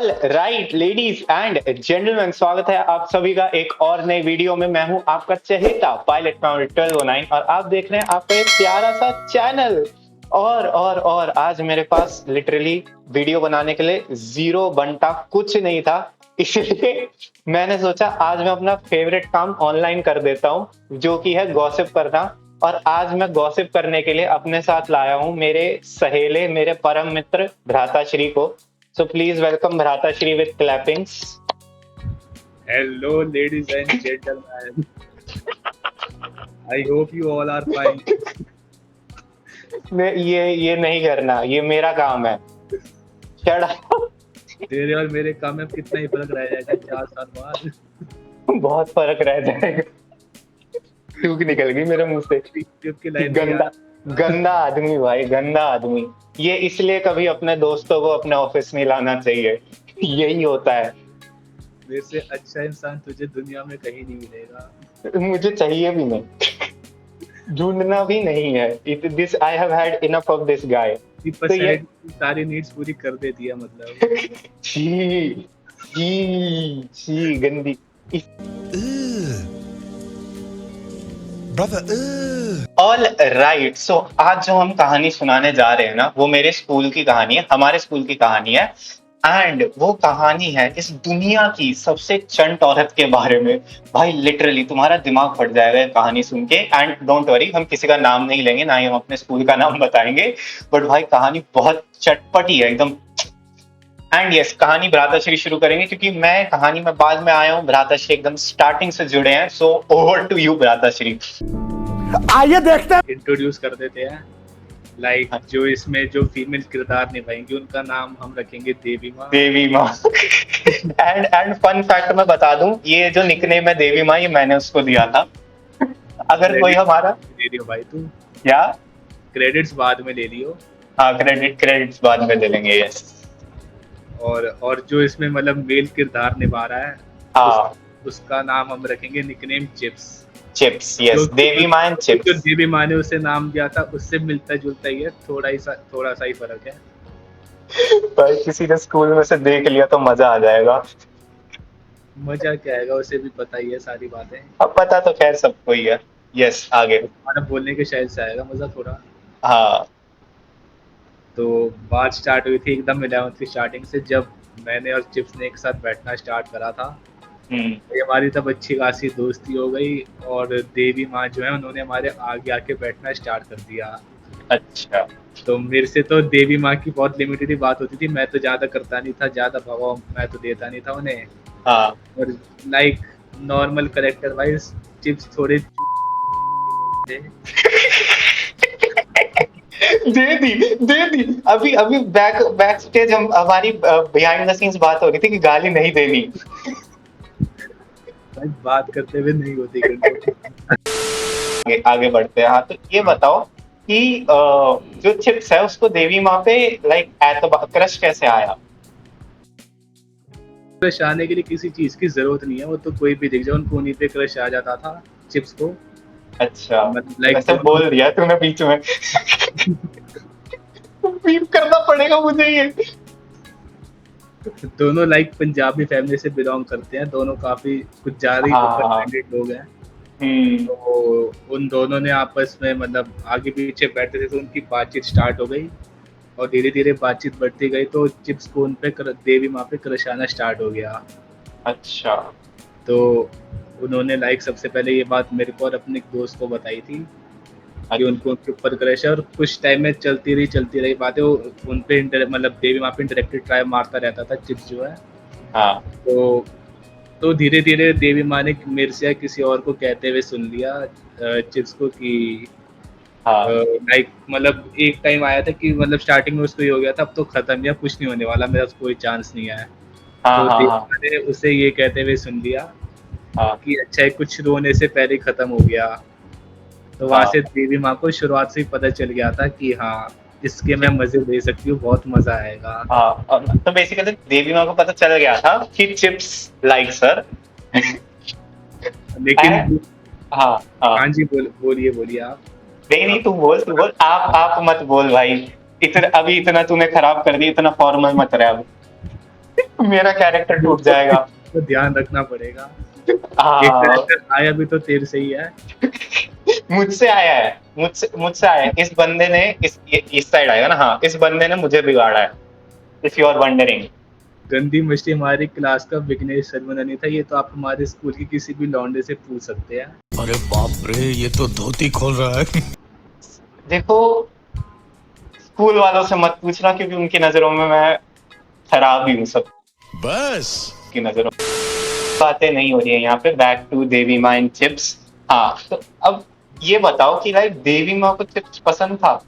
All right ladies and gentleman, स्वागत है आप सभी का एक और नए वीडियो में। मैं हूं आपका चहेता पायलट पावर 1209 और आप देख रहे हैं आपका एक प्यारा सा चैनल। और आज मेरे पास लिटरली वीडियो बनाने के लिए जीरो बंटा कुछ नहीं था, इसलिए मैंने सोचा आज मैं अपना फेवरेट काम ऑनलाइन कर देता हूं, जो कि है गॉसिप करना। और आज मैं गॉसिप करने के लिए अपने साथ लाया हूं मेरे सहेले, मेरे परम मित्र भ्राताश्री को। So please welcome Bhratashri with clappings. Hello, ladies and gentlemen. I hope you all are fine. ये नहीं करना, ये मेरा काम है। Shut up. तेरे और मेरे काम में कितना ही फर्क रह जाएगा 4 साल बाद। बहुत फर्क रह जाएगा। थूक निकल गई मेरे मुंह से। गंदा आदमी भाई, गंदा आदमी। ये इसलिए कभी अपने दोस्तों को अपने ऑफिस में लाना चाहिए, यही होता है। मेरे से अच्छा इंसान तुझे दुनिया में कहीं नहीं मिलेगा। मुझे चाहिए भी नहीं, ढूंढना भी नहीं है। This I have had enough of this guy. तो ये सारी नीड्स पूरी कर देती है मतलब। छी छी छी गंदी ऑल राइट। सो आज जो हम कहानी सुनाने जा रहे हैं ना, वो मेरे स्कूल की कहानी है, हमारे स्कूल की कहानी है। एंड वो कहानी है इस दुनिया की सबसे चंट औरत के बारे में। भाई लिटरली तुम्हारा दिमाग फट जाएगा ये कहानी सुन के। एंड डोंट वरी, हम किसी का नाम नहीं लेंगे, ना ही हम अपने स्कूल का नाम बताएंगे। बट भाई कहानी बहुत चटपटी है एकदम। एंड यस, कहानी भ्राताश्री शुरू करेंगे क्योंकि मैं कहानी में बाद में आया हूँ, भ्राताश्री एकदम स्टार्टिंग से जुड़े हैं। सो ओवर टू यू भ्राताश्री। आइए देखते हैं, इंट्रोड्यूस कर देते हैं। लाइक जो इसमें जो फीमेल किरदार निभाएंगे उनका नाम हम रखेंगे देवी माँ। देवी माँ। एंड फन फैक्ट मैं बता दूं, ये जो निकनेम है देवी माँ, ये मैंने उसको दिया था। अगर कोई हमारा दे दियो भाई तू, या क्रेडिट्स बाद में ले लियो। हाँ, क्रेडिट्स बाद में ले लेंगे। यस। और जो इसमें मतलब मेल किरदार निभा रहा है, हाँ, उसका नाम हम रखेंगे निकनेम चिप्स। यस, देवी माँ एंड चिप्स। जो देवी माँ ने उसे नाम दिया था उससे मिलता जुलता ही है, थोड़ा सा ही फर्क है। भाई किसी ने स्कूल में से देख लिया तो मजा आ जाएगा। मजा क्या आएगा, उसे भी पता ही है सारी बातें। अब पता तो खैर सबको ही है। यस, आगे। हमारा बोलने के शायद से आएगा मजा थोड़ा। हाँ। तो बात स्टार्ट हुई थी एकदम 11th की स्टार्टिंग से, जब मैंने और चिप्स ने एक साथ बैठना स्टार्ट करा था। हमारी तब अच्छी खासी दोस्ती हो गई और देवी माँ जो है उन्होंने हमारे आगे आके बैठना स्टार्ट कर दिया। अच्छा। तो मेरे से तो देवी माँ की बहुत लिमिटेड ही बात होती थी, मैं तो ज्यादा करता नहीं था, ज्यादा भाव मैं तो देता नहीं था उन्हें। हाँ। और like normal character wise chips थोड़े थे। दे दी। अभी बैक स्टेज हम हमारी बिहाइंड द सीन्स बात हो रही थी कि गाली नहीं देनी। बात करते हुए नहीं होती। आगे बढ़ते हैं। हाँ, तो ये बताओ कि जो चिप्स है उसको देवी माँ पे लाइक क्रश कैसे आया? क्रश आने के लिए किसी चीज की जरूरत नहीं है, वो तो कोई भी दिख जाए उनको उन्हीं पे क्रश आ जाता था चिप्स को। अच्छा, लाइक ऐसे बोल दिया तूने बीच में। बीप करना पड़ेगा मुझे ये। दोनों लाइक पंजाबी फैमिली से बिलोंग करते हैं, दोनों काफी कुछ ज्यादा ही ओपन लोग हैं। तो उन दोनों ने आपस में मतलब आगे पीछे बैठते थे तो उनकी बातचीत स्टार्ट हो गई और धीरे धीरे बातचीत बढ़ती गई तो चिप्स को उन पे देवी माँ पे क्रश आना स्टार्ट हो गया। अच्छा। तो उन्होंने लाइक सबसे पहले ये बात मेरे को और अपने दोस्त को बताई थी कि उनको उनके ऊपर क्रश है। और कुछ टाइम में चलती रही बातें, उन पे मतलब देवी माँ पे इंटरेक्टेड ट्राई मारता रहता था चिप्स जो है। हाँ। तो धीरे धीरे देवी माँ ने मेरे से किसी और को कहते हुए सुन लिया चिप्स को कि लाइक मतलब एक टाइम आया था कि मतलब स्टार्टिंग में उसको ये हो गया था अब तो खत्म या कुछ नहीं होने वाला, मेरा कोई चांस नहीं है। तो देवी माँ ने उसे ये कहते हुए सुन लिया कि अच्छा है कुछ रोने से पहले खत्म हो गया। तो वहां से देवी माँ को शुरुआत से ही पता चल गया था कि हाँ इसके मैं मजे ले सकती हूँ, बहुत मजा आएगा। हाँ, तो बेसिकली देवी माँ को पता चल गया था कि चिप्स लाइक सर। लेकिन हाँ जी बोलिए आप। नहीं तू बोल। आप मत बोल भाई। इतना तूने खराब कर दिया, इतना फॉर्मल मत रहे अब। मेरा कैरेक्टर टूट जाएगा। तो ध्यान रखना पड़ेगा। ये हाँ, कैरेक्टर आया भी तो तेरे से ही है। मुझसे आया है, मुझसे आया है। इस बंदे ने इस साइड आएगा ना, हाँ, इस बंदे ने मुझे बिगाड़ा है, इफ यू आर वंडरिंग। गंदी मछली हमारी क्लास का विघ्नेश शर्मा नहीं था, ये तो आप हमारे स्कूल की किसी भी लौंडे से पूछ सकते हैं। अरे बाप रे, ये तो धोती खोल रहा है। देखो, स्कूल वालों से मत पूछना, क्योंकि उनकी नजरों में मैं खराब ही हूँ, बस सबकी नजरों में। बातें नहीं हो रही है यहाँ पे। बैक टू देवी माँ एंड चिप्स। हाँ, तो अब ये बताओ कि लाइक देवी माँ को चिप्स पसंद था?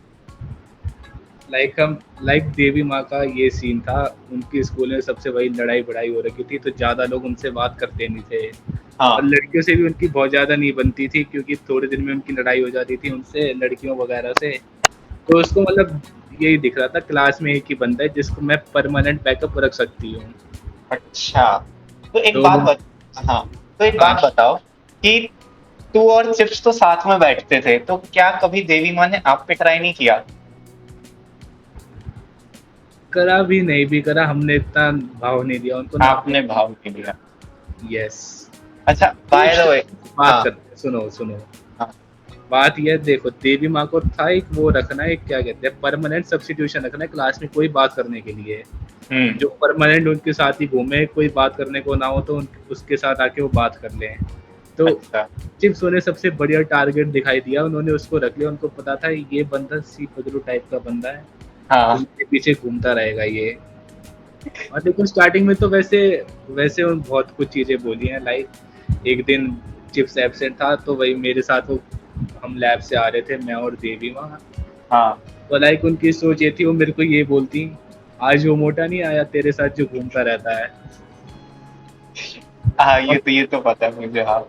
लाइक देवी माँ का ये सीन था, उनके स्कूल में सबसे बड़ी लड़ाई बड़ाई हो रखी थी, तो ज्यादा लोग उनसे बात करते नहीं थे। हाँ, और लड़कियों से भी उनकी बहुत ज्यादा नहीं बनती थी, क्योंकि थोड़े दिन में उनकी लड़ाई हो जाती थी उनसे, लड़कियों वगैरह से। तो उसको मतलब यही दिख रहा था, क्लास में एक ही बंदा है जिसको मैं परमानेंट बैकअप रख सकती हूँ। अच्छा। तो एक तो बात हाँ, तो एक हाँ, बात बताओ कि तू और चिप्स तो साथ में बैठते थे, तो क्या कभी देवी माँ ने आप पे ट्राई नहीं किया? करा भी नहीं भी करा, हमने इतना भाव नहीं दिया उनको ना अपने। आपने भाव नहीं दिया? यस। अच्छा, तो बाय द वे। बात हाँ, करते हैं, सुनो सुनो। हाँ, बात यह देखो, देवी माँ को था एक वो रखना, एक क्या कहते हैं, परमानेंट सब्स्टिट्यूशन रखना है क्लास में कोई बात करने के लिए, हम्म, जो परमानेंट उनके साथ ही घूमे, कोई बात करने को ना हो तो उसके साथ आके वो बात कर लें। तो अच्छा, चिप्स उन्हें सबसे बढ़िया टारगेट दिखाई दिया, उन्होंने उसको रख लिया। उनको पता था ये बंदा सी पगलू टाइप का बंदा है, हाँ, उसके पीछे घूमता रहेगा ये। और लेकिन स्टार्टिंग में तो वैसे वैसे उन बहुत कुछ चीजें बोली हैं। लाइक एक दिन चिप्स एब्सेंट था, तो वही मेरे साथ वो, हम लैब से आ रहे थे, मैं और देवी वहाँ। हाँ, तो लाइक उनकी सोच ये थी, वो मेरे को ये बोलती, आज वो मोटा नहीं आया तेरे साथ जो घूमता रहता है। हाँ, और ये तो पता है मुझे। हाँ,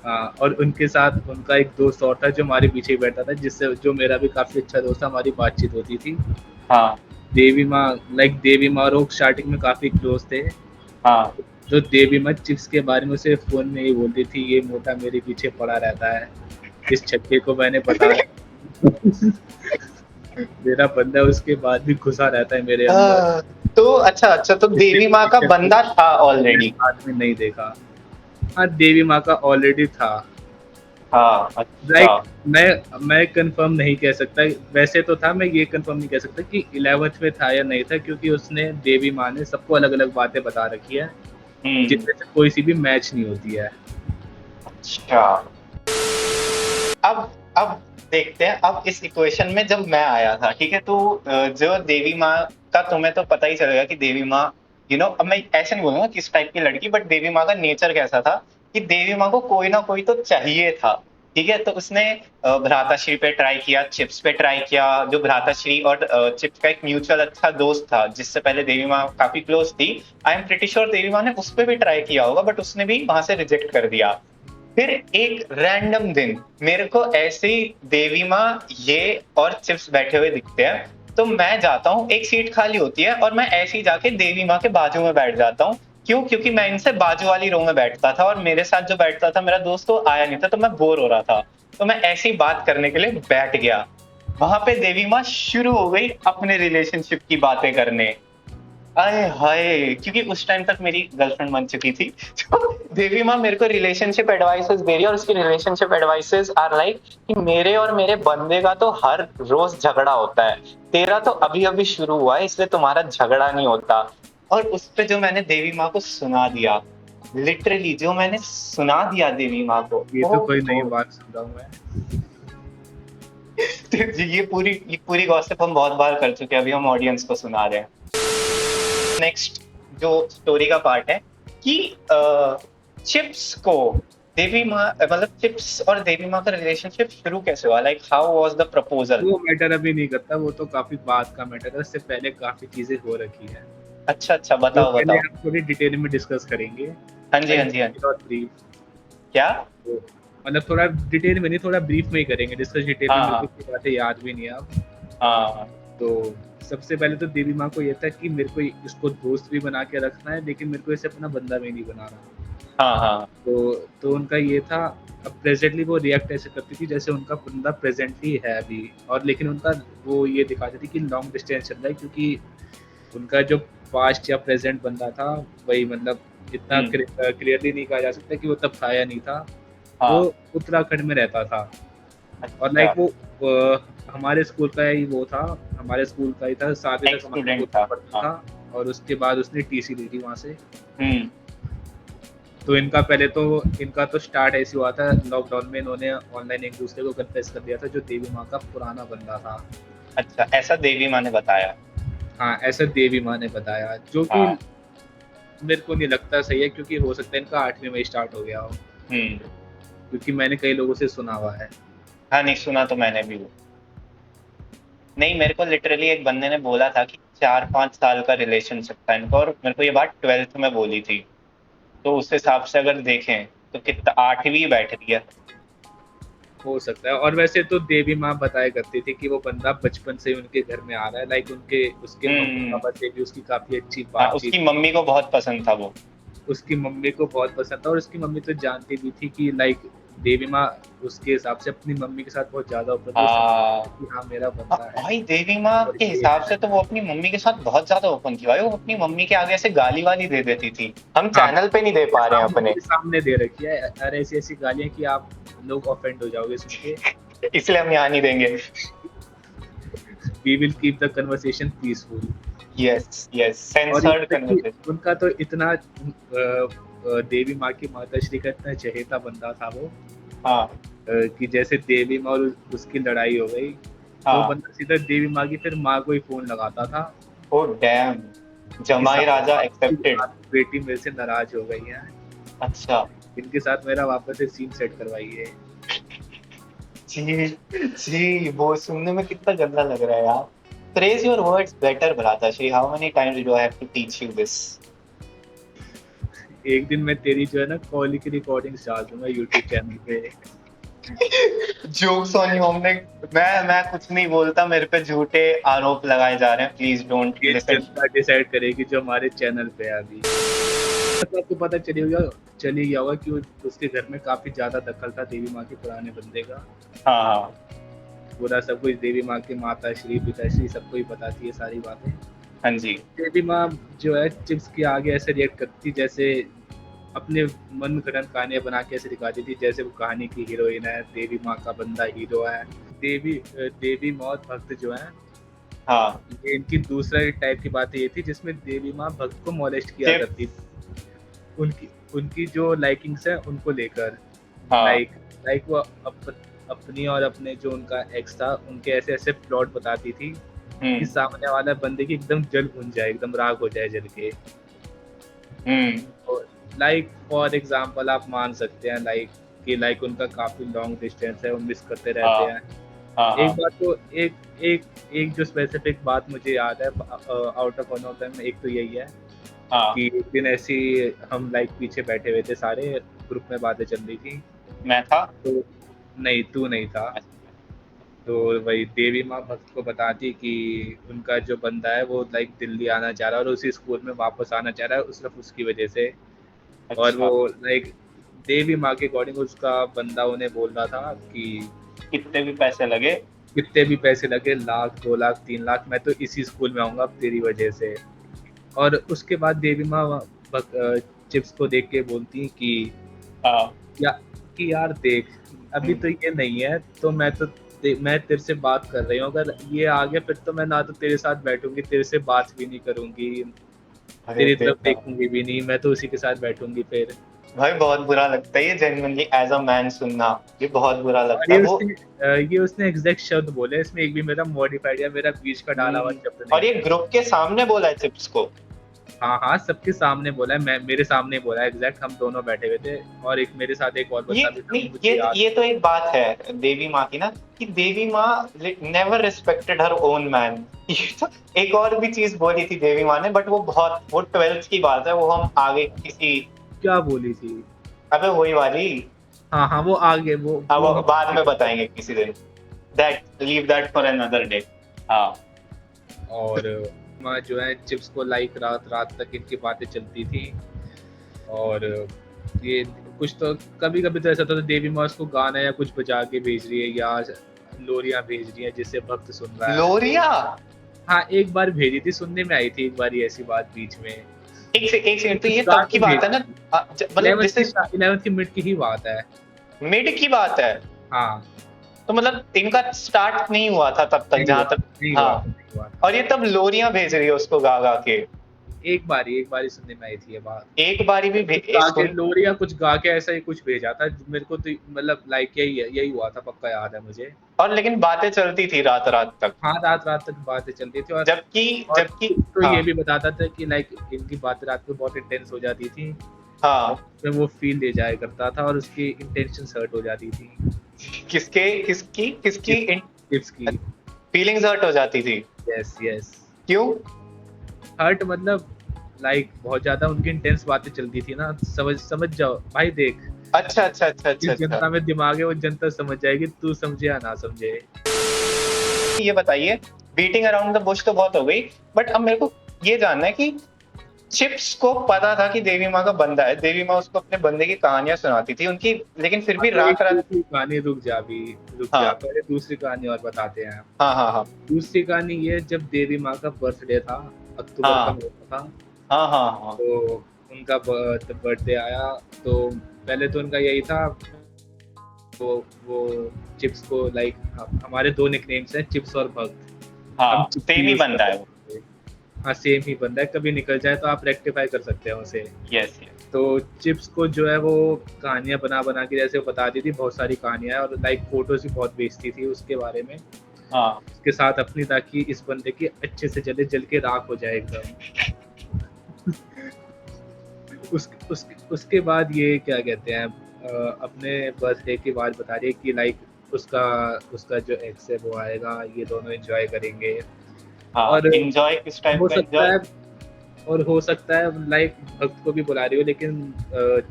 हाँ, और उनके साथ उनका एक दोस्त और था जो हमारे पीछे ही बैठा था, जिससे जो मेरा भी काफी अच्छा दोस्त था, हमारी बातचीत होती थी। हाँ, देवी माँ, लाइक देवी माँ और वो स्टार्टिंग में काफी क्लोज थे। हाँ। तो देवी माँ चिप्स के बारे में उसे फोन में ही बोलती थी, ये मोटा मेरे पीछे पड़ा रहता है, इस छक्के को मैंने बता मेरा बंदा उसके बाद भी घुसा रहता है मेरे अंदर, तो अच्छा, अच्छा, तो इसलिए देवी माँ का पीछे बंदा था ऑलरेडी? बाद में नहीं देखा। हाँ, देवी माँ का ऑलरेडी था। हाँ, अच्छा। लाइक मैं कंफर्म नहीं कह सकता, वैसे तो था, मैं ये कंफर्म नहीं कह सकता कि 11th में था या नहीं था, क्योंकि उसने देवी माँ ने सबको अलग अलग बातें बता रखी है, हम्म, जिनमें से कोई सी भी मैच नहीं होती है। अच्छा। अब देखते हैं, अब इस इक्वेशन में जब मैं आया था, ठीक है, तो जो देवी माँ का तुम्हें तो पता ही चलेगा कि देवी माँ, अब मैं ऐसे नहीं बोलूंगा किस टाइप की लड़की, बट देवी माँ का नेचर कैसा था कि देवी माँ को कोई ना कोई तो चाहिए था। ठीक है, तो उसने भ्राताश्री पे ट्राई किया, चिप्स पे ट्राई किया। जो भ्राताश्री और चिप्स का एक म्यूचुअल अच्छा दोस्त था, जिससे पहले देवी माँ काफी क्लोज थी, आई एम प्रिटी श्योर देवी माँ ने उस पर भी ट्राई किया होगा, बट उसने भी वहां से रिजेक्ट कर दिया। फिर एक रैंडम दिन मेरे को ऐसे ही देवी माँ, ये और चिप्स बैठे हुए दिखते हैं, तो मैं जाता हूँ, एक सीट खाली होती है और मैं ऐसे ही जाके देवी माँ के बाजू में बैठ जाता हूँ। क्यों? क्योंकि मैं इनसे बाजू वाली रो में बैठता था और मेरे साथ जो बैठता था मेरा दोस्त, तो आया नहीं था, तो मैं बोर हो रहा था, तो मैं ऐसे ही बात करने के लिए बैठ गया। वहां पे देवी माँ शुरू हो गई अपने रिलेशनशिप की बातें करने। अरे हाय, क्योंकि उस टाइम तक मेरी गर्लफ्रेंड बन चुकी थी। तो देवी माँ मेरे को रिलेशनशिप एडवाइसेस दे रही है, और उसकी रिलेशनशिप एडवाइसेस आर लाइक कि मेरे और मेरे बंदे का तो हर रोज झगड़ा होता है, तेरा तो अभी अभी शुरू हुआ है, इसलिए तुम्हारा झगड़ा नहीं होता। और उस पे जो मैंने देवी माँ को सुना दिया, लिटरली जो मैंने सुना दिया देवी माँ को, ये तो कोई नई ओहो। बात सुन रहा हूँ मैं। ये पूरी गॉसिप हम बहुत बार कर चुके हैं, अभी हम ऑडियंस को सुना रहे हैं। नेक्स्ट जो स्टोरी का पार्ट है कि चिप्स को देवी माँ, मतलब चिप्स और देवी माँ का रिलेशनशिप शुरू कैसे हुआ, like how was the proposal? वो मैटर अभी नहीं करता, वो तो काफी बात का मैटर है, उससे पहले काफी चीजें हो रखी है, अच्छा, अच्छा, जो बताओ, पहले बताओ। हम थोड़ी डिटेल में डिस्कस करेंगे। हाँ जी, हाँ लाइक जी, हाँ जी। और ब्रीफ, क्या? तो मतलब थोड़ा डिटेल में नहीं, थोड़ा ब्रीफ में ही करेंगे डिस्कस, डिटेल में हाँ, मेरे को हाँ, इतनी बातें याद भी नहीं है अब। हाँ, तो सबसे पहले तो देवी माँ को ये था कि मेरे को इसको दोस्त भी बना के रखना है, लेकिन मेरे को इसे अपना बंदा भी नहीं बना रहा। हाँ, हाँ, तो उनका ये था। अब प्रेजेंटली वो रिएक्ट ऐसे करती थी जैसे उनका बंदा प्रेजेंटली है अभी, और लेकिन उनका वो ये दिखाती थी कि लॉन्ग डिस्टेंस चल रहा है, क्योंकि उनका जो पास्ट या प्रेजेंट बंदा था, वही मतलब इतना क्लियरली नहीं कहा जा सकता कि वो तब था या नहीं था। हाँ। वो उत्तराखंड में रहता था और लाइक अच्छा, वो हमारे स्कूल का ही वो था, हमारे स्कूल का ही था, 7वीं एक तक हमारे स्टूडेंट स्कूल था। में पढ़ता हाँ। था और उसके बाद उसने टीसी ली थी वहाँ से। हम्म। तो इनका तो स्टार्ट ऐसे हुआ था, लॉकडाउन में इन्होंने ऑनलाइन एक दूसरे को कन्फेस कर दिया था, जो देवी माँ का पुराना बंदा था। अच्छा, ऐसा देवी माँ ने बताया। हाँ, ऐसा देवी माँ ने बताया, जो कि हाँ। मेरे को नहीं लगता सही है, क्योंकि हो सकता है इनका 8वीं में स्टार्ट हो गया हो, हम्म। क्योंकि मैंने कई लोगों से सुना हुआ है। हाँ, नहीं सुना तो मैंने भी वो। नहीं, मेरे को लिटरली एक बंदे ने बोला था कि 4-5 साल का रिलेशनशिप था इनका, और मेरे को ये बात 12th में बोली थी। तो उस हिसाब से अगर देखें तो कितना 8वीं बैठ रही है। हो सकता है। और वैसे तो देवी माँ बताया करती थी कि वो बंदा बचपन से उनके घर में आ रहा है, लाइक उसके मम्मी हम्म। पापा से भी उसकी काफी अच्छी हाँ, बातचीत उसकी थी। मम्मी को बहुत पसंद था वो। उसकी मम्मी को बहुत पसंद था और उसकी मम्मी तो जानती भी थी कि लाइक देवी माँ उसके हिसाब से अपनी मम्मी के साथ बहुत ज्यादा ओपन थी, उसने हाँ। कि हाँ मेरा बंदा है भाई देवी माँ और के ये हिसाब है। से तो वो अपनी मम्मी के साथ बहुत ज्यादा ओपन थी भाई। वो अपनी मम्मी के आगे ऐसे गाली वाली दे देती थी। हम हाँ, चैनल पे नहीं दे पा रहे हैं अपने। मेरे सामने दे रखी है, अरे ऐसी ऐसी गालियां कि आप लोग ऑफेंड हो जाओगे सुन के। इसलिए हम यहाँ नहीं देंगे। We will keep the conversation peaceful. Yes yes, और सेंसर्ड कन्वर्सेशन। उनका तो इतना देवी माँ की माताश्री का इतना चहेता बंदा था वो, हाँ। कि जैसे देवी माँ और उसकी लड़ाई हो गई, वो हाँ। बंदा सीधा देवी माँ की फिर माँ को ही फोन लगाता था ओ डैम, कि जमाई राजा एक्सेप्टेड। बेटी मेरे से नाराज हो गई है, अच्छा। इनके साथ मेरा वापस से सीन सेट करवाइए। जी जी, वो सुनने में कितना गंदा लग रहा है यार। Praise your words better, भ्राताश्री. How many times do I have to teach you this? एक दिन मैं तेरी जो है ना कॉल की रिकॉर्डिंग डाल दूंगा यूट्यूब चैनल पे। Jokes on you. मैं कुछ नहीं बोलता, मेरे पे झूठे आरोप लगाए जा रहे हैं. Please don't ये listen. जनता डिसाइड करेगी जो हमारे चैनल पे है अभी। तो आपको पता चल ही गया होगा कि उसके घर में काफी ज्यादा दखल था देवी माँ के पुराने बंदे का। हाँ हाँ। पूरा सब कुछ देवी माँ के माता श्री पिताश्री सबको ही बताती है सारी बातें। हाँ जी। देवी माँ जो है चिप्स के आगे ऐसे रिएक्ट करती जैसे अपने मन गढ़ंत कहानियां बना के ऐसे दिखाती थी जैसे वो कहानी की हीरोइन है, देवी माँ का बंदा हीरो है। देवी माँ और भक्त जो है, हाँ। ये इनकी दूसरा टाइप की बात ये थी जिसमें देवी माँ भक्त को मॉलेस्ट किया Chips. करती थी, उनकी उनकी जो लाइकिंग्स है उनको लेकर। हाँ। लाइक वो अपनी और अपने जो उनका एक्स था उनके ऐसे ऐसे प्लॉट बताती थी कि सामने वाला बंदे की एकदम जल भुन जाए, एकदम राख हो जाए जल के। लाइक फॉर एग्जांपल आप मान सकते हैं लाइक उनका काफी लॉन्ग डिस्टेंस है, वो मिस करते रहते हैं। हाँ। एक बात तो एक जो स्पेसिफिक बात मुझे याद है out of one of them, एक तो यही है हाँ। कि एक दिन ऐसी हम लाइक पीछे बैठे हुए थे, सारे ग्रुप में बातें चल रही थी। मैं था। तो नहीं, तू नहीं था। तो वही देवी माँ भक्त को बताती कि उनका जो बंदा है वो लाइक दिल्ली आना चाह रहा है और उसी स्कूल में वापस आना चाह रहा है सिर्फ उसकी वजह से। और अच्छा। वो लाइक देवी माँ के अकॉर्डिंग उसका बंदा उन्हें बोल रहा था कि कितने भी पैसे लगे। कितने भी पैसे लगे, 1 लाख 2 लाख 3 लाख, मैं तो इसी स्कूल में आऊंगा अब तेरी वजह से। और उसके बाद देवी माँ चिप्स को देख के बोलती कि हाँ। या कि यार देख, अभी तो ये नहीं है तो मैं तेरे से बात कर रही हूँ, अगर ये आ गया फिर तो मैं ना तो तेरे साथ बैठूंगी, तेरे से बात भी नहीं करूंगी, अरे तेरी तरफ बेटा, देखूंगी भी नहीं, मैं तो उसी के साथ बैठूंगी फिर। भाई बहुत बुरा लगता है ये जेन्युइनली एज अ मैन सुनना। ये बहुत बुरा लगता और है वो। ये उसने एग्जैक्ट शब्द बोले, इसमें एक भी मेरा मॉडिफाइड या मेरा बीच का डाला हुआ शब्द नहीं और ये है। ग्रुप के सामने बोला है चिप्स को। हाँ हाँ, सबके सामने बोला है, मैं मेरे सामने बोला है एग्जैक्ट, हम दोनों बैठे हुए थे और एक मेरे साथ एक और ये बंदा भी था, नहीं, मुझे याद ये तो एक बात है देवी माँ की ना, कि देवी माँ never respected her own man. ये तो एक और भी चीज बोली थी देवी माँ ने, बट वो 12th की बात है, वो हम आगे किसी। क्या बोली थी। अबे वही वाली। हाँ हाँ, वो आगे अब वो बाद में बताएंगे किसी दिन। Leave that for another day. हाँ। और माँ जो है चिप्स को लाइक रात रात तक इनकी बातें चलती थी। और ये कुछ तो कभी कभी तो ऐसा था तो देवी माँ उसको गाना या कुछ बजा के भेज रही है या लोरियां भेज रही है जिससे भक्त सुन रहा है। लोरिया। हाँ, एक बार भेजी थी, सुनने में आई थी एक बार ये ऐसी बात बीच में। एक सेकंड, तो ये तब की बात है ना, मतलब 11th दिस की इज 11th की मिड की ही बात है। मिड की बात है। हाँ, तो मतलब इनका स्टार्ट नहीं हुआ था तब तक, नहीं जहां हुआ तक। नहीं हुआ हाँ, था, नहीं हुआ था। और ये तब लोरियां भेज रही है उसको गा गा के। एक बार ही सुनने में आई थी ये बात। एक बारी भी कुछ गा के सुन। लोरिया कुछ गा के ऐसा ही कुछ भेजा था मेरे को, तो मतलब लाइक यही हुआ था, पक्का याद है मुझे। और लेकिन बातें चलती थी रात रात तक। हाँ, रात रात तक बातें चलती थी, जबकि और जबकि तो हाँ ये भी बताता था कि लाइक इनकी बातें रात को बहुत इंटेंस हो जाती थी, और हाँ, उसमें वो फील ले जाया करता था और उसकी इंटेंशन हर्ट हो जाती थी। किसके किसकी किसकी टिप्स की। फीलिंग्स हर्ट हो जाती थी। Yes yes. क्यों? हर्ट मतलब लाइक बहुत ज्यादा उनकी इंटेंस बातें चलती थी ना, समझ समझ जाओ भाई, देख अच्छा अच्छा अच्छा अच्छा जिस अच्छा। जनता में दिमाग है वो जनता समझ जाएगी, तू समझे या ना समझे। ये बताइए, बीटिंग अराउंड द बुश तो बहुत हो गई, बट अब मेरे को ये जानना है कि चिप्स को पता था कि देवी माँ का बंदा है, देवी माँ उसको अपने बंदे की कहानियां सुनाती थी उनकी, लेकिन फिर हाँ, भी तो एक रात रात। दूसरी कहानी रुक जा, हाँ पहले दूसरी कहानी और बताते हैं। हाँ हाँ हाँ दूसरी कहानी ये, जब देवी माँ का बर्थडे था, अक्टूबर का हाँ महीना था, हाँ हाँ हाँ तो उनका बर्थडे आया, तो पहले तो उनका यही था, वो चिप्स को लाइक, हमारे दो निकनेम्स हैं, चिप्स और भक्त। हम हाँ, चिप्स सेम ही यूज बंदा है वो। करते हैं। हाँ, सेम ही बंदा है, कभी निकल जाए तो आप रेक्टिफाई कर सकते हो उसे। Yes yes. तो चिप्स को जो है वो कहानियां बना बना के जैसे वो बताती थी, बहुत सारी कहानियां हैं, और लाइक फोटोज भी बहुत बेचती थी उसके बारे में, हाँ उसके साथ अपनी, ताकि इस बंदे की अच्छे से जल के राख हो जाए एकदम। उसके बाद ये क्या कहते हैं, अपने बर्थडे की बात बता रही है कि लाइक उसका उसका जो एक्स है वो आएगा, ये दोनों एंजॉय करेंगे। हाँ, और एंजॉय किस टाइप हो का सकता एंजॉय? है और हो सकता है लाइक भक्त को भी बुला रही हो, लेकिन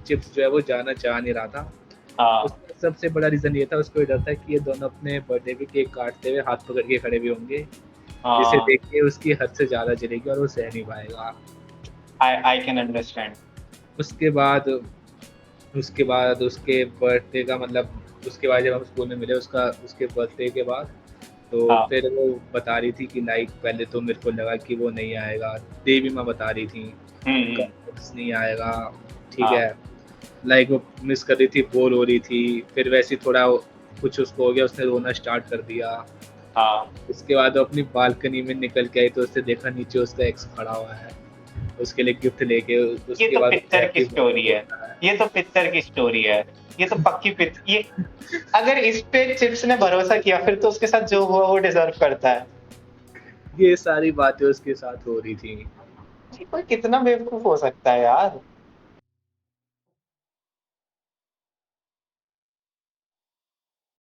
चिप्स जो है वो जाना चाह नहीं रहा था। हाँ उसका सबसे बड़ा रीजन ये था, उसको ये डर था कि ये दोनों अपने बर्थडे पे केक काटते हुए हाथ पकड़ के खड़े भी होंगे, जिसे हाँ, देख के उसकी हद से ज्यादा जलेगी और वो सह नहीं पाएगा। I can understand. उसके बाद उसके बर्थडे का मतलब, उसके बाद जब हम स्कूल में मिले, उसके बर्थडे के बाद, तो हाँ फिर वो बता रही थी कि लाइक पहले तो मेरे को लगा कि वो नहीं आएगा, देवी माँ बता रही थी हम्म। नहीं आएगा, ठीक हाँ है। लाइक वो मिस कर रही थी, बोर हो रही थी, फिर वैसे ही थोड़ा कुछ उसको हो गया, उसने रोना स्टार्ट कर दिया। हाँ, उसके बाद वो अपनी बालकनी में निकल के आई, तो उसने देखा नीचे उसका एक्स खड़ा हुआ है, उसके लिए गिफ्ट लेके। ये उसके तो बाद पिक्चर की हैप्पी स्टोरी बर्थडे है। बोलता है। ये तो पिक्चर की स्टोरी है। ये तो पक्की पिक्चर ये। अगर इस पे चिप्स ने भरोसा किया, फिर तो उसके साथ जो हुआ वो डिजर्व करता है। ये सारी बातें उसके साथ हो रही थी। ये कोई कितना बेवकूफ हो सकता है यार।